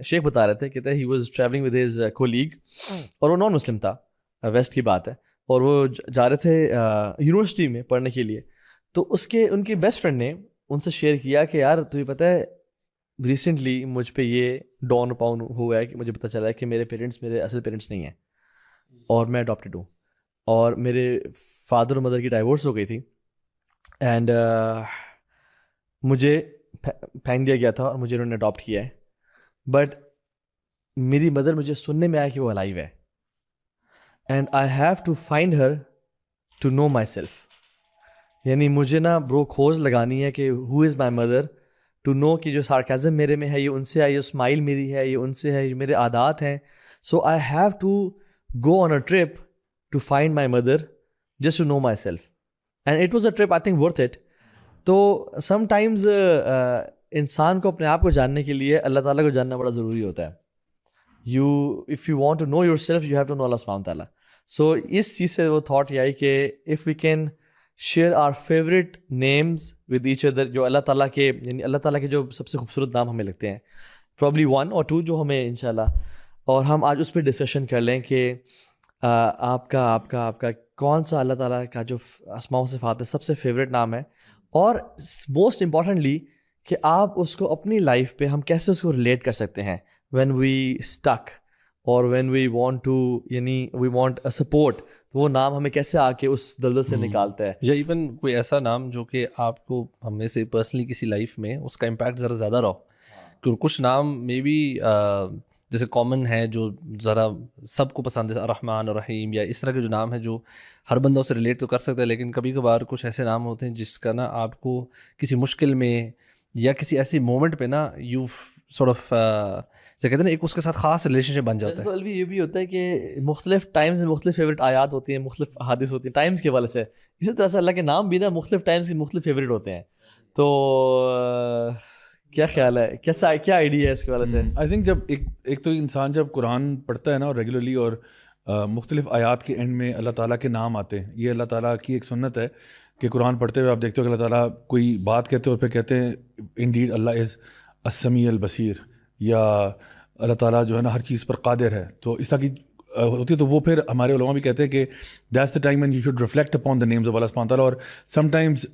شیخ بتا رہے تھے، کہتے ہیں he was travelling with his colleague, اور وہ نان مسلم تھا، ویسٹ کی بات ہے، اور وہ جا رہے تھے یونیورسٹی میں پڑھنے کے لیے. تو ان کی بیسٹ فرینڈ نے ان سے شیئر کیا کہ یار تجھے پتہ ہے ریسنٹلی مجھ پہ یہ ڈاؤن پاؤن ہوا ہے کہ مجھے پتہ چلا ہے کہ میرے پیرنٹس میرے اصل پیرنٹس نہیں ہیں اور میں اڈاپٹیڈ ہوں، اور میرے فادر اور مدر کی ڈائیورس ہو گئی تھی، اینڈ مجھے پھینک دیا گیا تھا اور مجھے انہوں نے اڈاپٹ کیا ہے. بٹ میری مدر مجھے سننے میں آیا کہ وہ الائیو ہے، and I have to find her to know my self. یعنی مجھے نا برو کھوج لگانی ہے کہ ہو از مائی مدر، ٹو نو کہ جو سارکیزم میرے میں ہے یہ ان سے ہے، یہ اسمائل میری ہے یہ ان سے ہے، یہ میرے عادات ہیں. So I have to go on a trip to find my mother just to know my self, and it was a trip I think worth it. تو سم ٹائمز انسان کو اپنے آپ کو جاننے کے لیے اللہ تعالیٰ کو جاننا بڑا ضروری ہوتا ہے. If you want to know your self you have to know Allah سبحانہ تعالیٰ. سو اس چیز سے وہ تھاٹ یہ آئی کہ if we can share our favourite names with each other, جو اللہ تعالیٰ کے یعنی اللہ تعالیٰ کے جو سب سے خوبصورت نام ہمیں لگتے ہیں، پرابلی 1 اور 2 جو ہمیں انشاءاللہ، اور ہم آج اس پہ ڈسکشن کر لیں کہ آپ کا کون سا اللہ تعالیٰ کا جو اسماء و صفات میں سب سے فیوریٹ نام ہے، اور موسٹ امپورٹنٹلی کہ آپ اس کو اپنی لائف پہ ہم کیسے اس کو ریلیٹ کر سکتے ہیں وین وی اسٹک اور وین وی وانٹ ٹو یعنی وی وانٹ اے سپورٹ، تو وہ نام ہمیں کیسے آ کے اس دلدل سے نکالتا ہے. یا ایون کوئی ایسا نام جو کہ آپ کو ہم میں سے پرسنلی کسی لائف میں اس کا امپیکٹ ذرا زیادہ رہا، کیونکہ کچھ نام میں بھی جیسے کامن ہے جو ذرا سب کو پسند ہے، الرحمن الرحیم یا اس طرح کے جو نام ہے جو ہر بندہ اسے ریلیٹ تو کر سکتا ہے، لیکن کبھی کبھار کچھ ایسے نام ہوتے ہیں جس کا نا آپ کو کسی مشکل میں یا کسی ایسی مومنٹ پہ نا یو سورٹ آف جیسے کہتے ہیں نا ایک اس کے ساتھ خاص ریلیشن شپ بن جاتا ہے. تو یہ بھی ہوتا ہے کہ مختلف ٹائمز میں مختلف فیوریٹ آیات ہوتی ہیں، مختلف احادیث ہوتی ہیں ٹائمز کے حوالے سے، اسی طرح سے اللہ کے نام بھی نا مختلف ٹائمز کے مختلف فیوریٹ ہوتے ہیں. تو کیا خیال ہے، کیا آئیڈیا ہے اس کے حوالے سے؟ آئی تھنک جب ایک تو انسان جب قرآن پڑھتا ہے نا اور ریگولرلی، اور مختلف آیات کے اینڈ میں اللہ تعالیٰ کے نام آتے ہیں، یہ اللہ تعالیٰ کی ایک سنت ہے کہ قرآن پڑھتے ہوئے آپ دیکھتے ہو کہ اللہ تعالیٰ کوئی بات کہتے ہیں اور پھر کہتے ہیں انڈیڈ اللہ از السمیع البصیر، یا اللہ تعالیٰ جو ہے نا ہر چیز پر قادر ہے. تو اس طرح کی ہوتی ہے. تو وہ پھر ہمارے علماء بھی کہتے ہیں کہ that's the time and you should reflect upon the names of Allah سبحانہ تعالیٰ. اور سم ٹائمز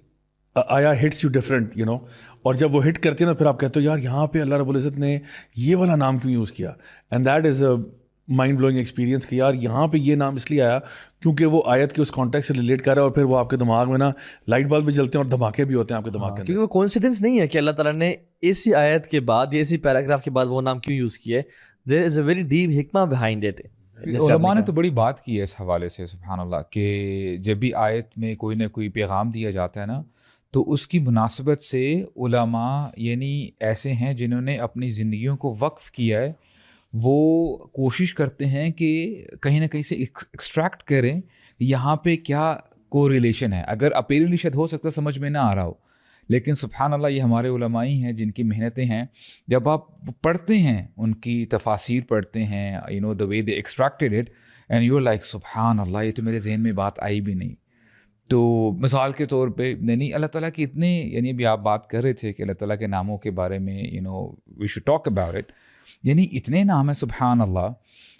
آیا hits you different you know, اور جب وہ ہٹ کرتی ہے نا پھر آپ کہتے ہو یار یہاں پہ اللہ رب العزت نے یہ والا نام کیوں یوز کیا، and that is a mind blowing experience کہ یار یہاں پہ یہ نام اس لیے آیا کیونکہ وہ آیت کے اس کانٹیکٹ سے ریلیٹ کر رہا ہے، اور پھر وہ آپ کے دماغ میں نا لائٹ بلب بھی جلتے ہیں اور دھماکے بھی ہوتے ہیں آپ کے دماغ کے اندر. کیونکہ وہ کوئنسیڈنس نہیں ہے کہ اللہ تعالیٰ نے اسی آیت کے بعد یا اسی پیراگراف کے بعد وہ نام کیوں یوز کیا ہے. There is a very deep حکمہ بیہائنڈ اٹ. علماء نے تو بڑی بات کی ہے اس حوالے سے سبحان اللہ، کہ جب بھی آیت میں کوئی نہ کوئی پیغام دیا جاتا ہے نا تو اس کی مناسبت سے علماء یعنی ایسے ہیں جنہوں نے اپنی زندگیوں کو وقف کیا ہے، وہ کوشش کرتے ہیں کہ کہیں نہ کہیں سے ایکسٹریکٹ کریں یہاں پہ کیا کو ریلیشن ہے. اگر اپیرنٹلی شاید ہو سکتا ہے سمجھ میں نہ آ رہا ہو، لیکن سبحان اللہ یہ ہمارے علماء ہی ہیں جن کی محنتیں ہیں. جب آپ پڑھتے ہیں ان کی تفاسیر پڑھتے ہیں، you know the way they extracted it and you are like سبحان اللہ، یہ تو میرے ذہن میں بات آئی بھی نہیں. تو مثال کے طور پہ یعنی اللہ تعالیٰ کے اتنے، یعنی ابھی آپ بات کر رہے تھے کہ اللہ تعالیٰ کے ناموں کے بارے میں you know we should talk about it, یعنی اتنے نام ہیں سبحان اللہ.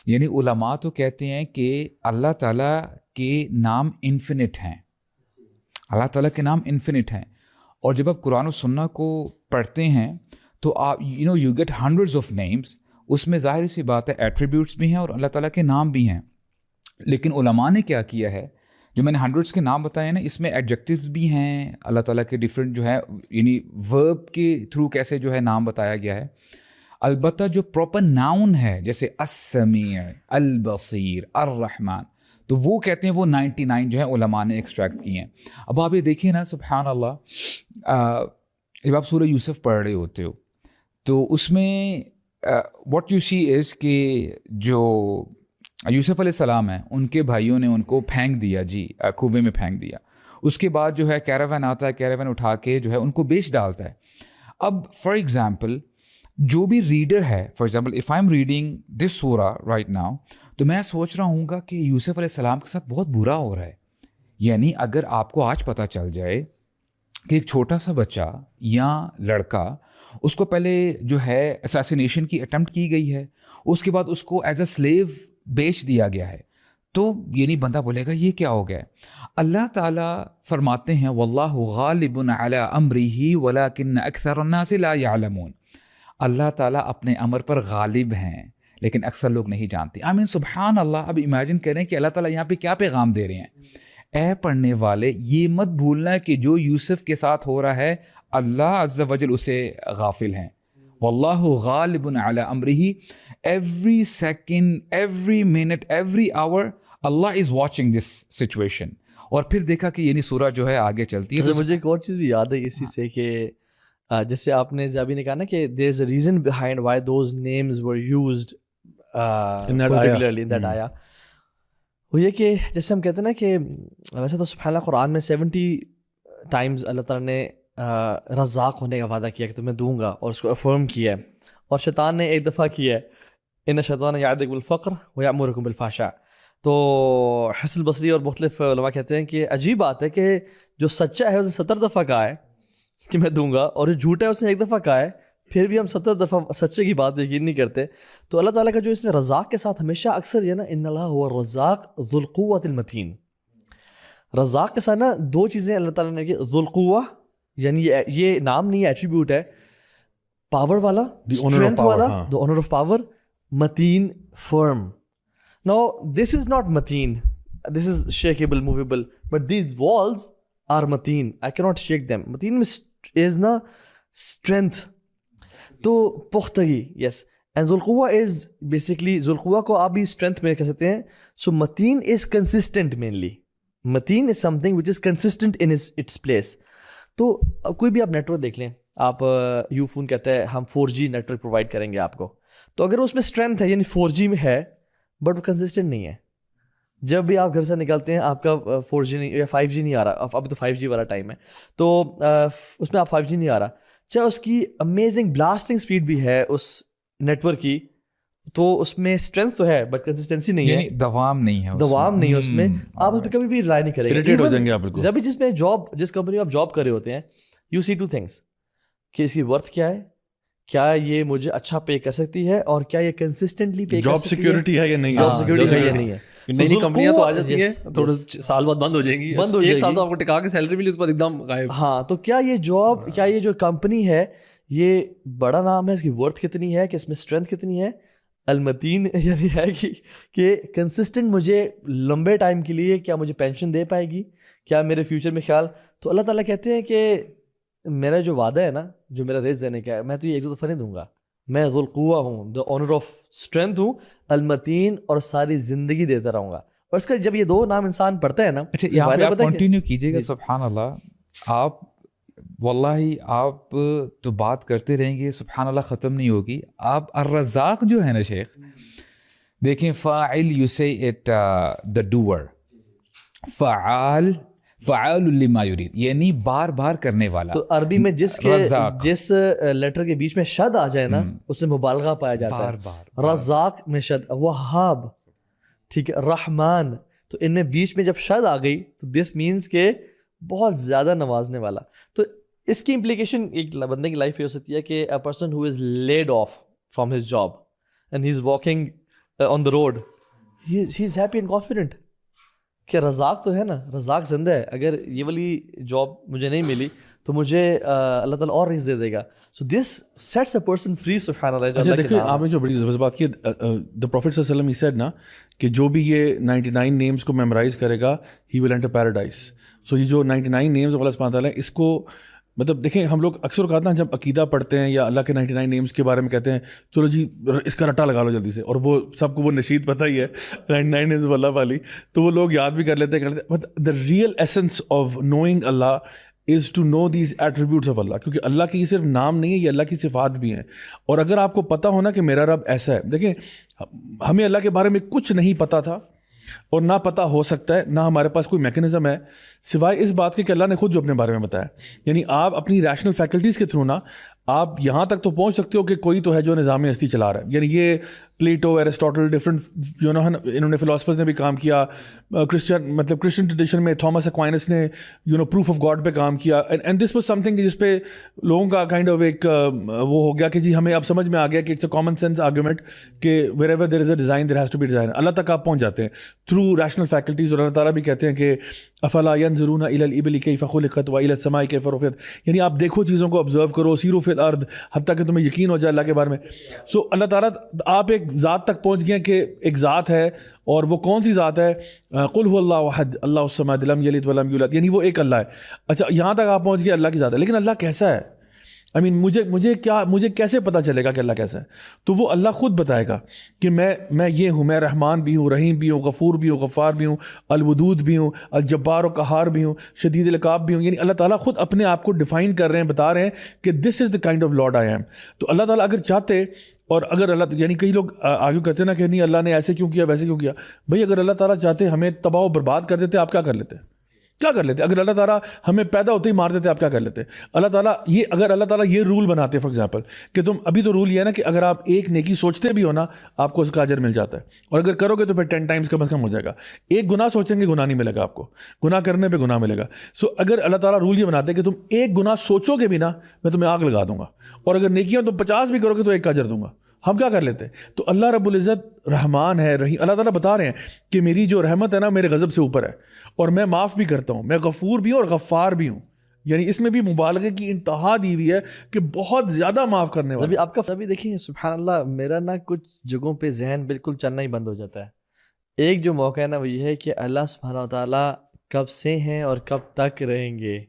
یعنی علماء تو کہتے ہیں کہ اللہ تعالیٰ کے نام انفینٹ ہیں، اللہ تعالیٰ کے نام انفینٹ ہیں. اور جب آپ قرآن و سنہ کو پڑھتے ہیں تو آپ you know you get hundreds of names. اس میں ظاہر سی بات ہے ایٹریبیوٹس بھی ہیں اور اللہ تعالیٰ کے نام بھی ہیں. لیکن علماء نے کیا کیا ہے، جو میں نے ہنڈریڈس کے نام بتائے نا، اس میں ایڈجیکٹیوز بھی ہیں اللہ تعالیٰ کے ڈفرینٹ جو ہے، یعنی ورب کے تھرو کیسے جو ہے نام بتایا گیا ہے. البتہ جو پراپر ناؤن ہے جیسے السمیع، البصیر، الرحمن، تو وہ کہتے ہیں وہ 99 جو ہے علماء نے ایکسٹریکٹ کی ہیں. اب آپ یہ دیکھیں نا سبحان اللہ، جب آپ سورہ یوسف پڑھ رہے ہوتے ہو تو اس میں واٹ یو سی از کہ جو یوسف علیہ السلام ہیں ان کے بھائیوں نے ان کو پھینک دیا، جی کنویں میں پھینک دیا. اس کے بعد جو ہے کیراوین آتا ہے، کیراوین اٹھا کے جو ہے ان کو بیچ ڈالتا ہے. اب فار ایگزامپل جو بھی ریڈر ہے، for example if I am reading this سورہ رائٹ ناؤ، تو میں سوچ رہا ہوں گا کہ یوسف علیہ السلام کے ساتھ بہت برا ہو رہا ہے. یعنی اگر آپ کو آج پتہ چل جائے کہ ایک چھوٹا سا بچہ یا لڑکا, اس کو پہلے جو ہے اساسینیشن کی اٹمپٹ کی گئی ہے, اس کے بعد اس کو ایز اے سلیو بیچ دیا گیا ہے, تو یعنی بندہ بولے گا یہ کیا ہو گیا. اللہ تعالیٰ فرماتے ہیں واللہ غالب علی امرہ ولکن اکثر الناس لا یعلمون, اللہ تعالیٰ اپنے امر پر غالب ہیں لیکن اکثر لوگ نہیں جانتے. آمین سبحان اللہ. اب امیجن کریں کہ اللہ تعالیٰ یہاں پہ کیا پیغام دے رہے ہیں. اے پڑھنے والے, یہ مت بھولنا کہ جو یوسف کے ساتھ ہو رہا ہے اللہ عز و جل اسے غافل ہیں. واللہ غالب علی امرہ, every second, every minute, every hour Allah is watching this situation. اور پھر دیکھا کہ یعنی سورہ جو ہے آگے چلتی ہے. مجھے ایک اور چیز بھی یاد ہے اسی سے کہ جیسے آپ نے ابھی نے کہا نا کہ there is a reason behind why those names were used particularly in that ayah. وہ یہ کہ جیسے ہم کہتے ہیں نا کہ ویسے تو سبحان اللہ قرآن میں 70 ٹائمز اللہ تعالیٰ نے رزاق ہونے کا وعدہ کیا کہ تمہیں دوں گا, اور اس کو افرم کیا ہے. اور شیطان نے ایک دفعہ کیا ہے ان الشیطان یعدکم بالفقر ویأمرکم بالفحشاء. تو حسن البصری اور مختلف علماء کہتے ہیں کہ عجیب بات ہے کہ جو سچا ہے اسے 70 دفعہ کہا ہے کہ میں دوں گا, اور جو جھوٹا ہے اس نے ایک دفعہ کہا ہے, پھر بھی ہم 70 دفعہ سچے کی بات پہ یقین نہیں کرتے. تو اللہ تعالیٰ کا جو اس میں رزاق کے ساتھ ہمیشہ اکثر یہ نا ان اللہ هو الرزاق ذو القوۃ المتین, رزاق کے ساتھ نا دو چیزیں اللہ تعالیٰ نے کی. ذو القوہ یعنی یہ نام نہیں ہے, ایٹریبیوٹ ہے, پاور والا, اسٹرینتھ والا, the honor of power. Mateen, firm. Now this is not mateen, this is shakeable, movable, but these walls are mateen. I cannot shake them. Mateen is na strength. تو پختگی, yes. And ذوالقوہ is basically, ذوالقوہ کو آپ بھی strength میں کہہ سکتے ہیں. So mateen is consistent mainly. Mateen is something which is consistent in its place. تو کوئی بھی آپ نیٹ ورک دیکھ لیں, آپ یو فون کہتے ہیں ہم 4G نیٹ ورک پرووائڈ کریں گے آپ کو, تو اگر اس میں اسٹرینتھ ہے یعنی 4G میں ہے بٹ وہ کنسسٹنٹ نہیں ہے, جب بھی آپ گھر سے نکلتے ہیں آپ کا 4G نہیں یا 5G نہیں آ رہا, اب تو 5G والا ٹائم ہے, تو اس میں آپ 5G نہیں آ رہا, چاہے اس کی امیزنگ بلاسٹنگ اسپیڈ بھی ہے اس نیٹ ورک کی, تو اس میں اسٹرینتھ تو ہے بٹ کنسسٹنسی نہیں ہے, دوام نہیں ہے, دوام نہیں ہے اس میں, آپ اس پہ کبھی بھی ریلائی نہیں کریں گے. جب بھی جس کمپنی میں آپ جاب کر رہے ہوتے ہیں, یو سی 2 things کہ اس کی ورتھ کیا ہے, کیا یہ مجھے اچھا پے کر سکتی ہے, اور کیا یہ کنسسٹنٹلی پے کر جاب سکتی ہے, سیکورٹی ہے یا نہیں, جاب سیکورٹی ہے یا نہیں ہے. نئی کمپنیاں تو آ جاتی ہیں, تھوڑے سال بعد بند ہو جائیں گی, بند ہو جائے گی, 1 سال تو آپ کو ٹکا کے سیلری ملی, اس کے بعد ایک دم غائب. ہاں, تو کیا یہ جاب, کیا یہ جو کمپنی ہے یہ بڑا نام ہے, اس کی ورتھ کتنی ہے, کہ اس میں اسٹرینتھ کتنی ہے. المتین یعنی ہے کہ کنسسٹنٹ مجھے لمبے ٹائم کے لیے کیا مجھے پینشن دے پائے گی, کیا میرے فیوچر میں خیال. تو اللہ تعالیٰ کہتے ہیں کہ میرا جو وعدہ ہے نا, جو میرا رزق دینے کا ہے, میں تو یہ 1-2 دفعہ نہیں دوں گا, میں ذو القوہ ہوں, the honor of strength ہوں, المتین, اور ساری زندگی دیتا رہوں گا. اور اس کا جب یہ 2 نام انسان پڑھتا ہے نا, اچھا یہاں پہ آپ کنٹینیو کیجیے گا. سبحان اللہ, آپ واللہ آپ تو بات کرتے رہیں گے, سبحان اللہ ختم نہیں ہوگی. آپ الرزاق جو ہے نا شیخ, دیکھیں فاعل یو سے اٹ دا ڈوور, فعال لما یرید یعنی بار بار کرنے والا. تو عربی میں جس لیٹر کے بیچ میں شد آ جائے نا, اس میں مبالغہ پایا جاتا ہے. رزاق میں شد, وہاب, ٹھیک ہے, رحمان, تو ان میں بیچ میں جب شد آ گئی تو دس مینس کہ بہت زیادہ نوازنے والا. تو اس کی امپلیکیشن ایک بندے کی لائف پہ ہو سکتی ہے کہ a person who is lead of from his job and he is walking on the road, he is happy and confident کہ رزاق تو ہے نا, رزاق زندہ ہے, اگر یہ والی جاب مجھے نہیں ملی تو مجھے اللہ تعالیٰ اور رزق دے دے گا. سو دس سیٹس اے پرسن فری, سبحان اللہ. اچھا دیکھیں, آپ نے جو بڑی زبردست بات کی, دا پروفیٹ صلی اللہ علیہ وسلم ہی سیڈ نا کہ جو بھی یہ 99 نیمز کو میمورائز کرے گا ہی ول انٹر پیراڈائز. سو یہ جو 99 نیمز اللہ سبحانہ تعالیٰ ہے, اس کو مطلب دیکھیں ہم لوگ اکثر اوقات نا جب عقیدہ پڑھتے ہیں یا اللہ کے 99 نیمز کے بارے میں کہتے ہیں, چلو جی اس کا رٹا لگا لو جلدی سے, اور وہ سب کو وہ نشید پتہ ہی ہے 99 نیمز اللہ والی, تو وہ لوگ یاد بھی کر لیتے ہیں. But the real essence of knowing Allah is to know these attributes of Allah, کیونکہ اللہ کی یہ صرف نام نہیں ہے, یہ اللہ کی صفات بھی ہیں. اور اگر آپ کو پتہ ہونا کہ میرا رب ایسا ہے, دیکھیں ہمیں اللہ کے بارے میں کچھ نہیں پتہ تھا اور نہ پتہ ہو سکتا ہے, نہ ہمارے پاس کوئی میکینزم ہے سوائے اس بات کے کہ اللہ نے خود جو اپنے بارے میں بتایا. یعنی آپ اپنی ریشنل فیکلٹیز کے تھرو نا آپ یہاں تک تو پہنچ سکتے ہو کہ کوئی تو ہے جو نظام ہستی چلا رہا ہے. یعنی یہ پلیٹو, ایرسٹوٹل, ڈفرینٹ جو نا انہوں نے فلاسفرز نے بھی کام کیا. کرسچن ٹریڈیشن میں تھامس ایکوائنس نے پروف آف گاڈ پہ کام کیا. And this was some thing جس پہ لوگوں کا کائنڈ آف ایک وہ ہو گیا کہ جی ہمیں اب سمجھ میں آ گیا کہ it's a common sense argument کہ wherever there is a design there has to be design. Allah تک آپ پہنچ جاتے ہیں تھرو ریشنل فیکلٹیز. اور اللہ تعالیٰ بھی کہتے ہیں کہ افلا ينظرون الى الابل كيف خلقت والى السماء كيف رفعت. یعنی آپ دیکھو چیزوں کو آبزرو کرو, سیروا فی الارض, حتیٰ کہ تمہیں یقین ہو جائے اللہ کے بارے میں. سو اللہ تعالیٰ آپ ایک ذات تک پہنچ گئے کہ ایک ذات ہے, اور وہ کون سی ذات ہے؟ قل هو اللہ احد اللہ الصمد لم یلد ولم یولد, یعنی وہ ایک اللہ ہے. اچھا یہاں تک آپ پہنچ گئے اللہ کی ذات ہے, لیکن اللہ کیسا ہے؟ مجھے کیسے پتہ چلے گا کہ اللہ کیسا ہے؟ تو وہ اللہ خود بتائے گا کہ میں یہ ہوں, میں رحمان بھی ہوں, رحیم بھی ہوں, غفور بھی ہوں, غفار بھی ہوں, الودود بھی ہوں, الجبار و قہار بھی ہوں, شدید العقاب بھی ہوں. یعنی اللہ تعالیٰ خود اپنے آپ کو ڈیفائن کر رہے ہیں, بتا رہے ہیں کہ this is the kind of lord I am. تو اللہ تعالیٰ اگر چاہتے, اور اگر اللہ, یعنی کئی لوگ آگے کرتے نا کہ نہیں اللہ نے ایسے کیوں کیا, ویسے کیوں کیا. بھائی اگر اللہ تعالیٰ چاہتے ہمیں تباہ و برباد کر دیتے, آپ کیا کر لیتے؟ کیا کر لیتے؟ اگر اللہ تعالیٰ ہمیں پیدا ہوتے ہی مار دیتے, آپ کیا کر لیتے؟ اگر اللہ تعالیٰ یہ رول بناتے فار ایگزامپل کہ تم, ابھی تو رول یہ ہے نا کہ اگر آپ ایک نیکی سوچتے بھی ہو نا, آپ کو اس کا اجر مل جاتا ہے, اور اگر کرو گے تو پھر 10 ٹائمز کم از کم ہو جائے گا. ایک گناہ سوچیں گے گناہ نہیں ملے گا آپ کو, گناہ کرنے پہ گناہ ملے گا. سو اگر اللہ تعالیٰ رول یہ بناتے ہیں کہ تم ایک گناہ سوچو گے بھی نا, میں تمہیں آگ لگا دوں گا, اور اگر نیکیاں تم 50 بھی کرو گے تو ایک کا اجر دوں گا. ہم کیا کر لیتے؟ تو اللہ رب العزت رحمان ہے, رحیم. اللہ تعالیٰ بتا رہے ہیں کہ میری جو رحمت ہے نا میرے غضب سے اوپر ہے, اور میں معاف بھی کرتا ہوں, میں غفور بھی ہوں اور غفار بھی ہوں. یعنی اس میں بھی مبالغے کی انتہا دی ہوئی ہے کہ بہت زیادہ معاف کرنے والا. آپ کا ابھی دیکھیں سبحان اللہ, میرا نا کچھ جگہوں پہ ذہن بالکل چلنا ہی بند ہو جاتا ہے. ایک جو موقع ہے نا وہ یہ ہے کہ اللہ سبحانہ و تعالیٰ کب سے ہیں اور کب تک رہیں گے.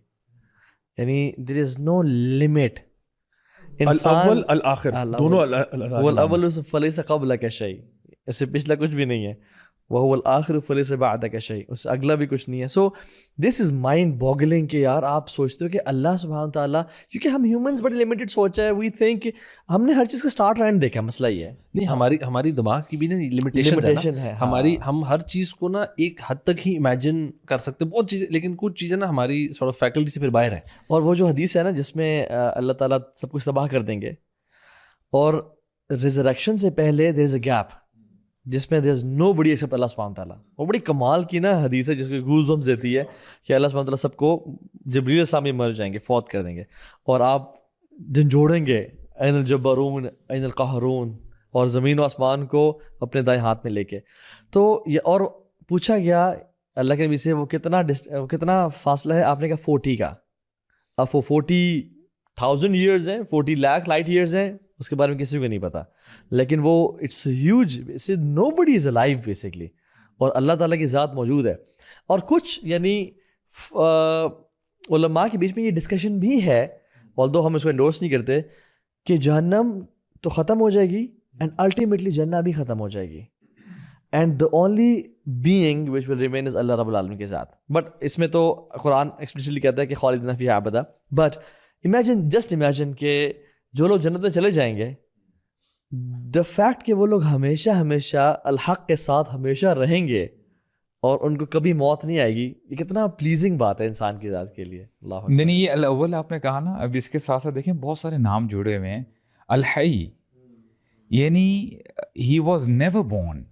یعنی دیر از نو لمٹ. الاول الاخر دونوں والاول فلیس قبلک شیء, اس سے پچھلا کچھ بھی نہیں ہے. وہو الآخر فلیس بعدک شیء, اس سے اگلا بھی کچھ نہیں ہے. سو دس از مائنڈ باگلنگ کہ یار آپ سوچتے ہو کہ اللہ سبحانہ تعالیٰ, کیونکہ ہم ہیومنس بڑے لمیٹڈ سوچا ہے, وی تھنک ہم نے ہر چیز کا اسٹارٹ اینڈ دیکھا. مسئلہ یہ ہے نہیں, ہماری دماغ کی بھی نا لمیٹیشن ہے. ہماری ہم ہر چیز کو نا ایک حد تک ہی امیجن کر سکتے بہت چیزیں, لیکن کچھ چیزیں نا ہماری سارٹ آف فیکلٹی سے پھر باہر ہیں. اور وہ جو حدیث ہے نا جس میں اللہ تعالیٰ سب کچھ تباہ کر دیں گے, اور ریزریکشن سے پہلے دیر از اے گیپ جس میں دیر از نو بڈی ایکسپٹ اللہ سبحانہ تعالیٰ. وہ بڑی کمال کی نا حدیث ہے جس کو گوز بمس دیتی ہے کہ اللہ سبحانہ تعالیٰ سب کو جبریل السلام مر جائیں گے, فوت کر دیں گے, اور آپ جھنجھوڑیں گے این الجبارون این القہرون, اور زمین و آسمان کو اپنے دائیں ہاتھ میں لے کے. تو یہ, اور پوچھا گیا اللہ کے نبی سے وہ کتنا فاصلہ ہے؟ آپ نے کہا 40 کا. اب وہ 40,000 ایئرز ہیں, 40 لاکھ لائٹ ایئرز ہیں, اس کے بارے میں کسی کو نہیں پتا, لیکن وہ it's huge, nobody is alive basically, اور اللہ تعالیٰ کی ذات موجود ہے. اور کچھ یعنی علماء کے بیچ میں یہ ڈسکشن بھی ہے, although ہم اس کو انڈورس نہیں کرتے, کہ جہنم تو ختم ہو جائے گی اینڈ الٹیمیٹلی جنت بھی ختم ہو جائے گی, and the only being which will remain is Allah رب العالمین کے ذات. بٹ اس میں تو قرآن ایکسپلیسٹلی کہتا ہے کہ خالدین فیہا ابدا. بٹ جسٹ امیجن کہ جو لوگ جنت میں چلے جائیں گے, دا فیکٹ کہ وہ لوگ ہمیشہ الحق کے ساتھ ہمیشہ رہیں گے اور ان کو کبھی موت نہیں آئے گی, یہ کتنا پلیزنگ بات ہے انسان کی ذات کے لیے. اللہ نہیں, یہ الاول آپ نے کہا نا, اب اس کے ساتھ ساتھ دیکھیں بہت سارے نام جڑے ہوئے ہیں. الحی یعنی ہی واز نیور بورن,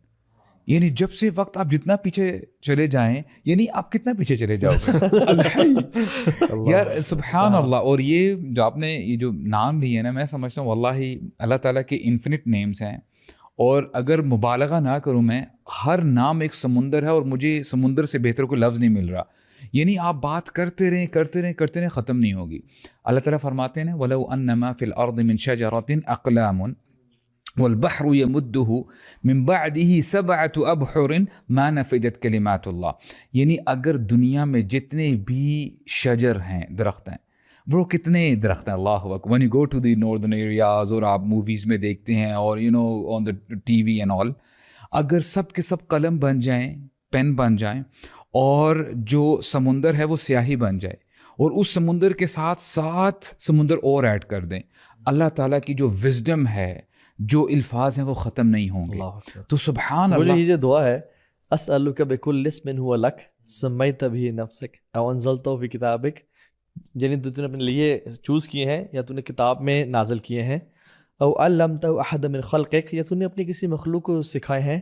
یعنی جب سے وقت آپ جتنا پیچھے چلے جائیں, یعنی آپ کتنا پیچھے چلے جاؤ گے. الحی یار سبحان اللہ. اور یہ جو آپ نے یہ جو نام لیے ہیں نا, میں سمجھتا ہوں واللہ اللہ تعالیٰ کے انفینٹ نیمز ہیں, اور اگر مبالغہ نہ کروں میں, ہر نام ایک سمندر ہے, اور مجھے سمندر سے بہتر کوئی لفظ نہیں مل رہا. یعنی آپ بات کرتے رہیں ختم نہیں ہوگی. اللہ تعالیٰ فرماتے ہیں وَلَوْ أَنَّمَا فِي الْأَرْضِ مِنْ شَجَرَةٍ أَقْلَامٌ والبحر يمده من بعده 7 أبحر ما نفدت كلمات اللہ. یعنی اگر دنیا میں جتنے بھی شجر ہیں, درخت ہیں, برو کتنے درخت ہیں, اللہ اکبر. when you go to the northern areas, اور آپ موویز میں دیکھتے ہیں, اور on the TV and all, اگر سب کے سب قلم بن جائیں, پین بن جائیں, اور جو سمندر ہے وہ سیاہی بن جائے, اور اس سمندر کے ساتھ 7 سمندر اور ایڈ کر دیں, اللہ تعالیٰ کی جو وزڈم ہے, جو الفاظ ہیں وہ ختم نہیں ہوں گے. تو سبحان اللہ. مجھے یہ جو دعا ہے, اسألک بکل اسم هو لک سمیت به نفسک او انزلتہ فی کتابک یعنی تو نے اپنے لیے چوز کیے ہیں یا تو نے کتاب میں نازل کیے ہیں، او علمتہ احد من خلقک، یا تو نے اپنی کسی مخلوق کو سکھائے ہیں،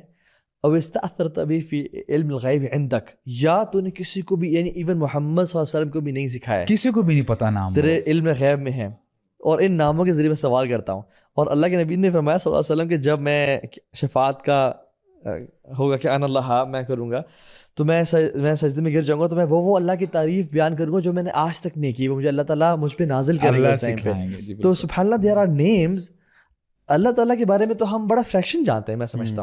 او استأثرت به فی علم الغیب عندک، یا تو نے کسی کو بھی، یعنی ایون محمد صلی اللہ علیہ وسلم کو بھی نہیں سکھایا، کسی کو بھی نہیں پتا نام تیرے علم غیب میں ہے. اور ان ناموں کے ذریعے میں سوال کرتا ہوں. اور اللہ کے نبی نے فرمایا صلی اللہ علیہ وسلم کہ جب میں شفاعت کا ہوگا کہ انا اللہ میں کروں گا تو میں سجدے میں گر جاؤں گا تو میں وہ اللہ کی تعریف بیان کروں گا جو میں نے آج تک نہیں کی، وہ مجھے اللہ تعالیٰ مجھ پہ نازل کریں گے اس ٹائم پہ. تو سبحان اللہ، دیر آر نیمز اللہ تعالیٰ کے بارے میں تو ہم بڑا فریکشن جانتے ہیں، میں سمجھتا ہوں.